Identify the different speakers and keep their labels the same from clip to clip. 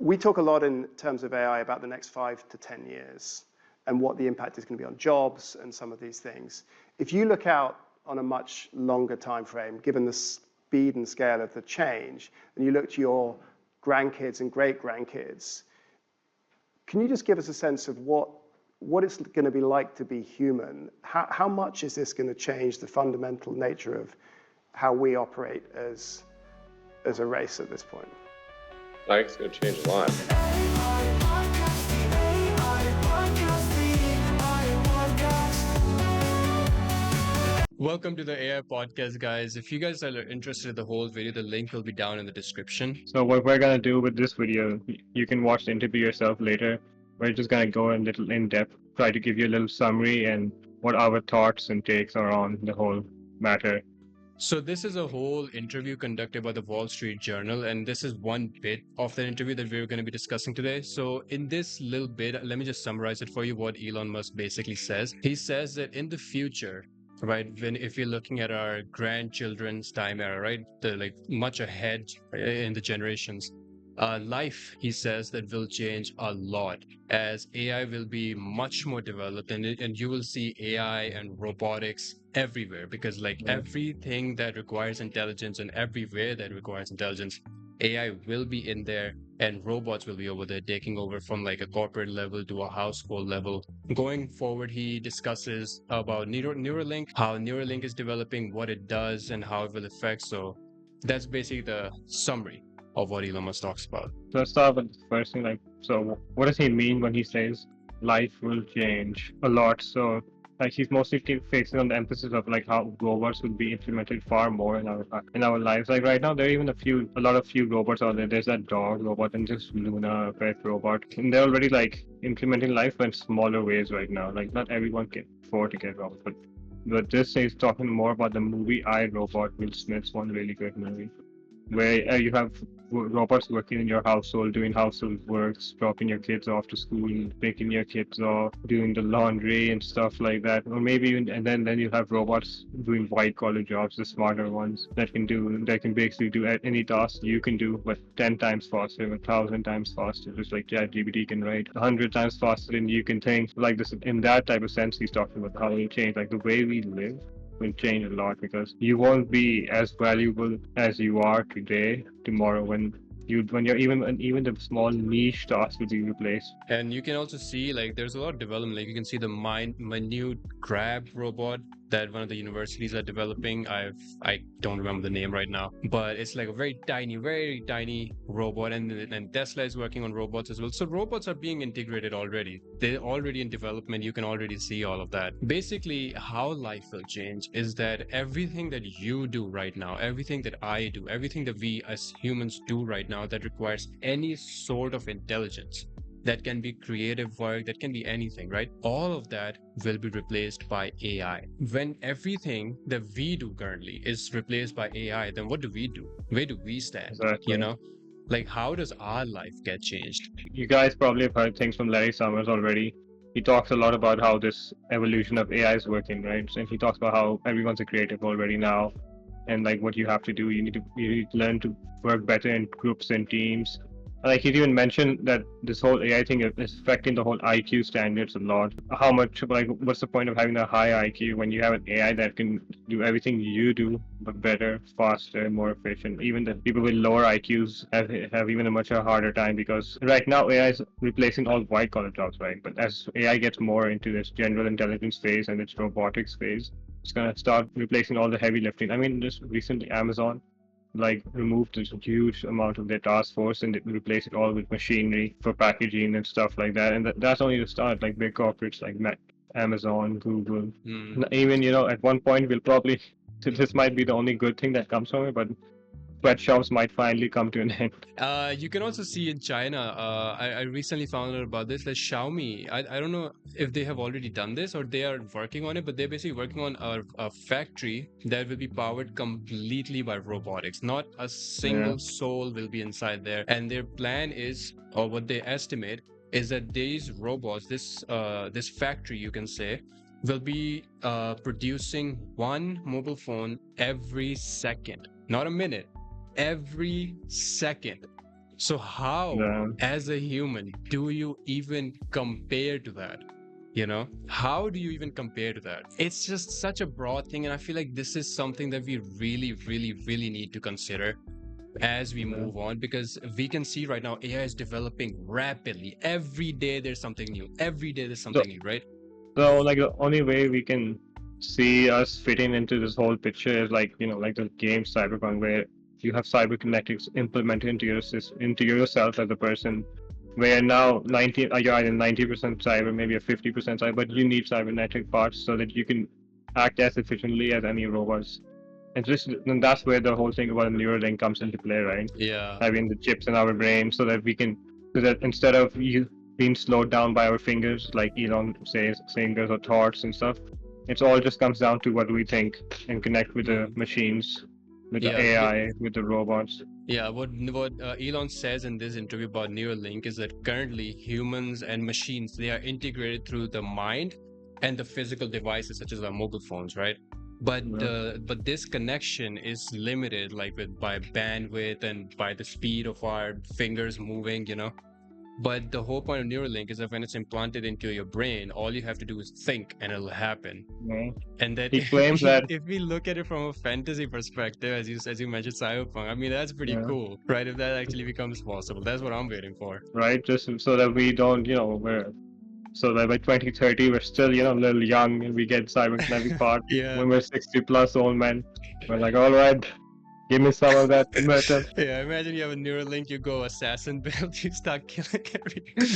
Speaker 1: We talk a lot in terms of AI about the next 5 to 10 years and what the impact is going to be on jobs and some of these things. If you look out on a much longer time frame, given the speed and scale of the change, and you look to your grandkids and great-grandkids, can you just give us a sense of what it's going to be like to be human? How much is this going to change the fundamental nature of how we operate as a race at this point?
Speaker 2: I think it's going to change a lot.
Speaker 3: Welcome to the AI podcast, guys. If you guys are interested in the whole video, the link will be down in the description.
Speaker 4: So what we're going to do with this video, you can watch the interview yourself later. We're just going to go a little in depth, try to give you a little summary and what our thoughts and takes are on the whole matter.
Speaker 3: So this is a whole interview conducted by the Wall Street Journal, and this is one bit of the interview that we're going to be discussing today. So in this little bit, let me just summarize it for you, what Elon Musk basically says. He says that in the future, right, if you're looking at our grandchildren's time era, right, they're like much ahead in the generations, life, he says, that will change a lot as AI will be much more developed, and you will see AI and robotics everywhere, because like everything that requires intelligence and everywhere that requires intelligence, AI will be in there, and robots will be over there taking over from like a corporate level to a household level. Going forward, he discusses about Neuralink, how Neuralink is developing, what it does, and how it will affect. So that's basically the summary of what Elon Musk talks about.
Speaker 4: So let's start with the first thing, so what does he mean when he says life will change a lot? So he's mostly focusing on the emphasis of like how robots will be implemented far more in our lives. Like right now, there are even a lot of robots out there. There's that dog robot and just Luna, a pet robot, and they're already like implementing life in smaller ways right now. Like not everyone can afford to get robots, but this is talking more about the movie I, Robot. Will Smith's one really good movie, where you have robots working in your household, doing household works, dropping your kids off to school, picking your kids off, doing the laundry and stuff like that. Or maybe even, and then you have robots doing white collar jobs, the smarter ones that can basically do any task you can do, but 10 times faster, 1,000 times faster, just like ChatGPT can write 100 times faster than you can think. Like this, in that type of sense, he's talking about how it change, like the way we live will change a lot, because you won't be as valuable as you are today tomorrow when you're even the small niche tasks will be replaced.
Speaker 3: And you can also see like there's a lot of development. Like you can see the minute grab robot that one of the universities are developing. I don't remember the name right now, but it's like a very tiny robot, and Tesla is working on robots as well. So robots are being integrated already. They're already in development. You can already see all of that. Basically, how life will change is that everything that you do right now, everything that I do, everything that we as humans do right now that requires any sort of intelligence, that can be creative work, that can be anything, right? All of that will be replaced by AI. When everything that we do currently is replaced by AI, then what do we do? Where do we stand?
Speaker 4: Exactly.
Speaker 3: You know, like how does our life get changed?
Speaker 4: You guys probably have heard things from Larry Summers already. He talks a lot about how this evolution of AI is working, right? And he talks about how everyone's a creative already now, and like what you have to do, you need to learn to work better in groups and teams. Like he even mentioned that this whole AI thing is affecting the whole IQ standards a lot. How much, like, what's the point of having a high IQ when you have an AI that can do everything you do, but better, faster, more efficient? Even the people with lower IQs have even a much harder time, because right now AI is replacing all white collar jobs, right? But as AI gets more into this general intelligence phase and its robotics phase, it's gonna start replacing all the heavy lifting. I mean, just recently Amazon removed this huge amount of their task force and replaced it all with machinery for packaging and stuff like that. And that's only the start. Like big corporates like Amazon, Google, even at one point we'll probably, this might be the only good thing that comes from it, but sweatshops might finally come to an end.
Speaker 3: You can also see in China, I recently found out about this, that Xiaomi, I don't know if they have already done this or they are working on it, but they're basically working on a factory that will be powered completely by robotics. Not a single soul will be inside there. And their plan is, or what they estimate, is that these robots, this factory, you can say, will be producing one mobile phone every second, not a minute. Every second. So how,
Speaker 4: Yeah.
Speaker 3: as a human, do you even compare to that? How do you even compare to that? It's just such a broad thing, and I feel like this is something that we really, really, really need to consider as we
Speaker 4: Yeah.
Speaker 3: move on, because we can see right now AI is developing rapidly. Every day there's something new. Every day there's something new, right?
Speaker 4: So like the only way we can see us fitting into this whole picture is like like the game Cyberpunk, where you have cybernetics implemented into into yourself as a person, where now you're either 90% cyber, maybe a 50% cyber, but you need cybernetic parts so that you can act as efficiently as any robots. And that's where the whole thing about Neuralink comes into play, right?
Speaker 3: Yeah.
Speaker 4: Having the chips in our brain so that instead of you being slowed down by our fingers, like Elon says, fingers or thoughts and stuff, it's all just comes down to what we think and connect with the machines, with the
Speaker 3: Yeah.
Speaker 4: AI, with the robots.
Speaker 3: Yeah, what Elon says in this interview about Neuralink is that currently humans and machines, they are integrated through the mind and the physical devices such as our mobile phones, right? But
Speaker 4: Yeah.
Speaker 3: but this connection is limited, like by bandwidth and by the speed of our fingers moving. But the whole point of Neuralink is that when it's implanted into your brain, all you have to do is think and it'll happen.
Speaker 4: Yeah.
Speaker 3: And that
Speaker 4: He claims that
Speaker 3: if we look at it from a fantasy perspective, as you mentioned, cyberpunk, I mean that's pretty cool, right? If that actually becomes possible, that's what I'm waiting for.
Speaker 4: right, just so that we don't, so that by 2030 we're still, a little young and we get cybernetic part.
Speaker 3: Yeah.
Speaker 4: When we're 60 plus old men, we're like, all right, give me some of that metal.
Speaker 3: Yeah, imagine you have a Neuralink, you go assassin build, you start killing everything.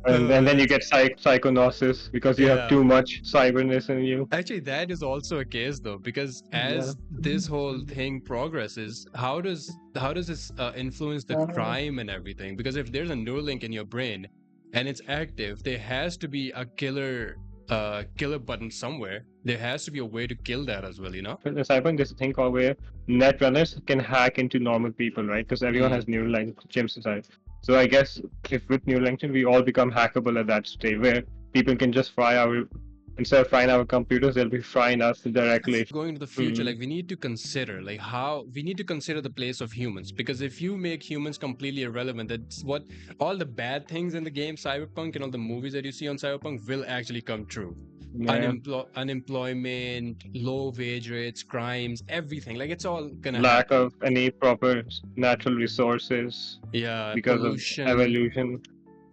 Speaker 4: And then you get psychonosis because you have
Speaker 3: Yeah.
Speaker 4: too much cyberness in you.
Speaker 3: Actually, that is also a case though, because as this whole thing progresses, how does this influence the crime and everything? Because if there's a Neuralink in your brain and it's active, there has to be a killer button somewhere. There has to be a way to kill that as well,
Speaker 4: In cyberpunk, there's a thing called where net runners can hack into normal people, right? Because everyone has Neuralink chips inside. So I guess if with Neuralink, we all become hackable at that stage, where people can just instead of frying our computers, they'll be frying us directly.
Speaker 3: Going into the future, like we need to consider the place of humans, because if you make humans completely irrelevant, that's what all the bad things in the game Cyberpunk and all the movies that you see on Cyberpunk will actually come true.
Speaker 4: Yeah.
Speaker 3: Unemployment, low wage rates, crimes, everything, like it's all gonna
Speaker 4: Lack
Speaker 3: happen.
Speaker 4: of any proper natural resources.
Speaker 3: Yeah,
Speaker 4: Because
Speaker 3: pollution.
Speaker 4: of evolution.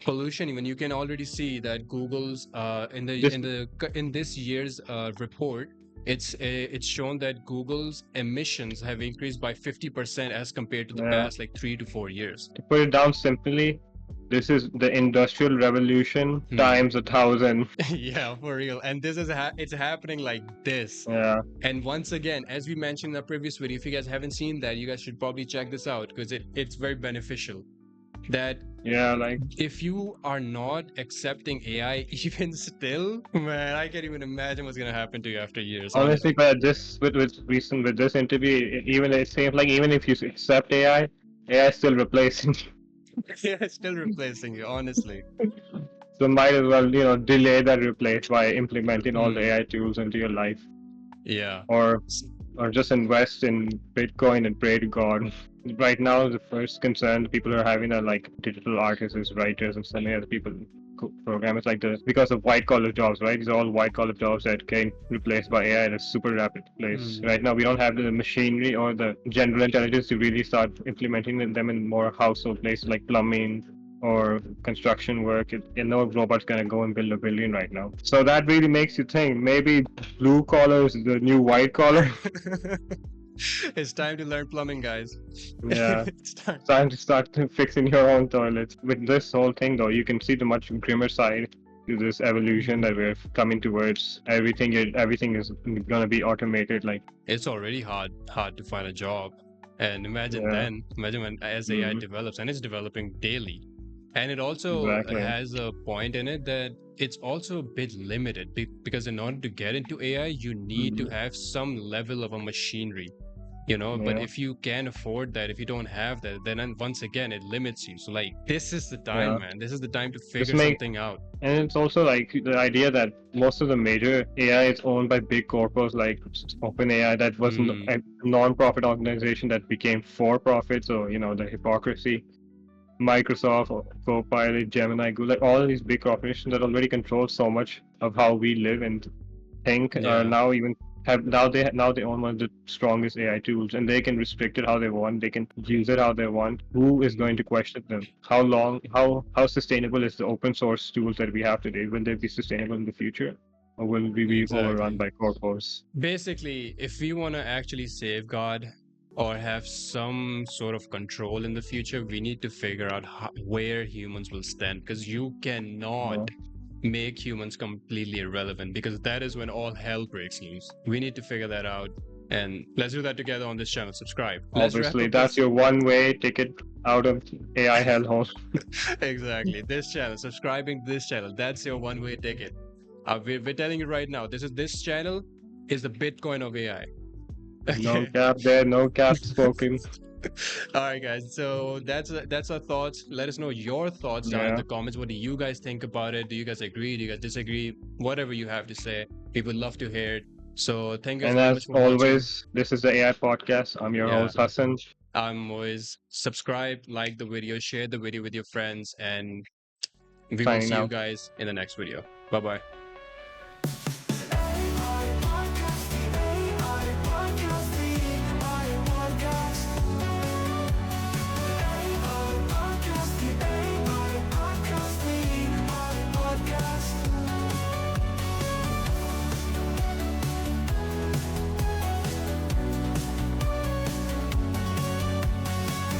Speaker 3: Pollution, even you can already see that Google's in this year's report, it's shown that Google's emissions have increased by 50% as compared to the past like 3 to 4 years.
Speaker 4: To put it down simply, this is the industrial revolution times 1,000.
Speaker 3: Yeah, for real. And this is it's happening like this.
Speaker 4: Yeah.
Speaker 3: And once again, as we mentioned in the previous video, if you guys haven't seen that, you guys should probably check this out because it's very beneficial. That
Speaker 4: like
Speaker 3: if you are not accepting AI, even still, man, I can't even imagine what's gonna happen to you after years.
Speaker 4: Honestly, but with this interview, even it seems like even if you accept AI is still replacing.
Speaker 3: Yeah, it's still replacing you, honestly.
Speaker 4: So might as well, delay that replace by implementing all the AI tools into your life.
Speaker 3: Yeah.
Speaker 4: Or just invest in Bitcoin and pray to God. Right now, the first concern people are having are like digital artists, writers, and so many other people, programmers because of white collar jobs, right? These are all white collar jobs that get replaced by AI at a super rapid pace. Right now, we don't have the machinery or the general intelligence to really start implementing them in more household places like plumbing or construction work. No robot's gonna go and build a building right now. So that really makes you think maybe blue collar is the new white collar.
Speaker 3: It's time to learn plumbing, guys.
Speaker 4: Yeah. It's time to start fixing your own toilets. With this whole thing, though, you can see the much grimmer side to this evolution that we're coming towards. Everything is gonna be automated. Like
Speaker 3: it's already hard to find a job, and imagine when as AI develops, and it's developing daily. And it also has a point in it that it's also a bit limited because in order to get into AI, you need to have some level of a machinery, but if you can't afford that, if you don't have that, then once again, it limits you. So like, this is the time, man. This is the time to figure something out.
Speaker 4: And it's also like the idea that most of the major AI is owned by big corporates like OpenAI, that was a non-profit organization that became for profit. So, the hypocrisy. Microsoft, Copilot, Gemini, Google, like all of these big corporations that already control so much of how we live and think,
Speaker 3: Yeah.
Speaker 4: now even have now they own one of the strongest AI tools, and they can restrict it how they want. They can use it how they want. Who is going to question them? How long? How sustainable is the open source tools that we have today? Will they be sustainable in the future, or will we be overrun
Speaker 3: Exactly.
Speaker 4: by corpos?
Speaker 3: Basically, if we want to actually safeguard or have some sort of control in the future, we need to figure out where humans will stand, because you cannot make humans completely irrelevant, because that is when all hell breaks loose. We need to figure that out, and let's do that together on this channel. Subscribe. Let's wrap
Speaker 4: Obviously,
Speaker 3: up
Speaker 4: that's
Speaker 3: this.
Speaker 4: your one-way ticket out of AI hellhole.
Speaker 3: Exactly. This channel, subscribing to this channel, that's your one-way ticket. We're telling you right now, this channel is the Bitcoin of AI.
Speaker 4: No
Speaker 3: Okay.
Speaker 4: cap there, no cap spoken.
Speaker 3: All right, guys. So that's our thoughts. Let us know your thoughts down in
Speaker 4: Yeah.
Speaker 3: the comments. What do you guys think about it? Do you guys agree? Do you guys disagree? Whatever you have to say, we would love to hear it. So thank you guys
Speaker 4: And
Speaker 3: very much
Speaker 4: as
Speaker 3: for watching.
Speaker 4: always, this is the AI podcast. I'm your
Speaker 3: Yeah,
Speaker 4: host Hassan.
Speaker 3: I'm always subscribe, like the video, share the video with your friends, and we will
Speaker 4: Signing
Speaker 3: see you
Speaker 4: out.
Speaker 3: guys in the next video. Bye bye.